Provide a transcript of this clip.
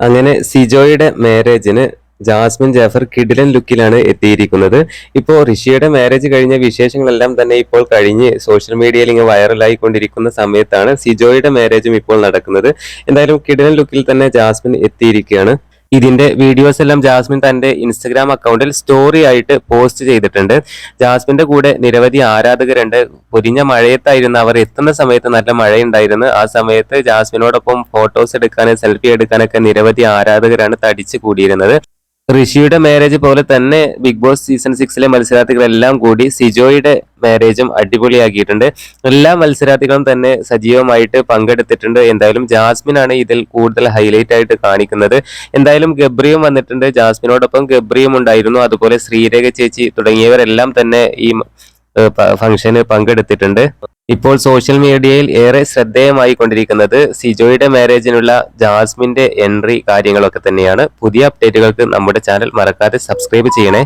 അങ്ങനെ സിജോയുടെ മാരേജിന് ജാസ്മിൻ ജാഫർ കിടിലൻ ലുക്കിലാണ് എത്തിയിരിക്കുന്നത്. ഇപ്പോൾ ഋഷിയുടെ മാരേജ് കഴിഞ്ഞ വിശേഷങ്ങളെല്ലാം തന്നെ ഇപ്പോൾ കഴിഞ്ഞ് സോഷ്യൽ മീഡിയയിൽ ഇങ്ങനെ വൈറലായിക്കൊണ്ടിരിക്കുന്ന സമയത്താണ് സിജോയുടെ മാരേജും ഇപ്പോൾ നടക്കുന്നത്. എന്തായാലും കിടിലൻ ലുക്കിൽ തന്നെ ജാസ്മിൻ എത്തിയിരിക്കുകയാണ്. ഇതിന്റെ വീഡിയോസ് എല്ലാം ജാസ്മിൻ തന്റെ ഇൻസ്റ്റഗ്രാം അക്കൗണ്ടിൽ സ്റ്റോറി ആയിട്ട് പോസ്റ്റ് ചെയ്തിട്ടുണ്ട്. ജാസ്മിന്റെ കൂടെ നിരവധി ആരാധകരുണ്ട്. പൊരിഞ്ഞ മഴയത്തായിരുന്നു അവർ എത്തുന്ന സമയത്ത്, നല്ല മഴയുണ്ടായിരുന്നു. ആ സമയത്ത് ജാസ്മിനോടൊപ്പം ഫോട്ടോസ് എടുക്കാനും സെൽഫി എടുക്കാനൊക്കെ നിരവധി ആരാധകരാണ് തടിച്ചു കൂടിയിരുന്നത്. ഋഷിയുടെ മാരേജ് പോലെ തന്നെ ബിഗ് ബോസ് സീസൺ 6 മത്സരാർത്ഥികളെല്ലാം കൂടി സിജോയുടെ മാരേജും അടിപൊളിയാക്കിയിട്ടുണ്ട്. എല്ലാ മത്സരാർത്ഥികളും തന്നെ സജീവമായിട്ട് പങ്കെടുത്തിട്ടുണ്ട്. എന്തായാലും ജാസ്മിനാണ് ഇതിൽ കൂടുതൽ ഹൈലൈറ്റ് ആയിട്ട് കാണിക്കുന്നത്. എന്തായാലും ഗബ്രിയും വന്നിട്ടുണ്ട്, ജാസ്മിനോടൊപ്പം ഗബ്രിയും ഉണ്ടായിരുന്നു. അതുപോലെ ശ്രീരേഖ ചേച്ചി തുടങ്ങിയവരെല്ലാം തന്നെ ഈ ഫംഗ്ഷന് പങ്കെടുത്തിട്ടുണ്ട്. ഇപ്പോൾ സോഷ്യൽ മീഡിയയിൽ ഏറെ ശ്രദ്ധേയമായി കൊണ്ടിരിക്കുന്നത് സിജോയുടെ മാരേജിനുള്ള ജാസ്മിന്റെ എൻട്രി കാര്യങ്ങളൊക്കെ തന്നെയാണ്. പുതിയ അപ്ഡേറ്റുകൾക്ക് നമ്മുടെ ചാനൽ മറക്കാതെ സബ്സ്ക്രൈബ് ചെയ്യണേ.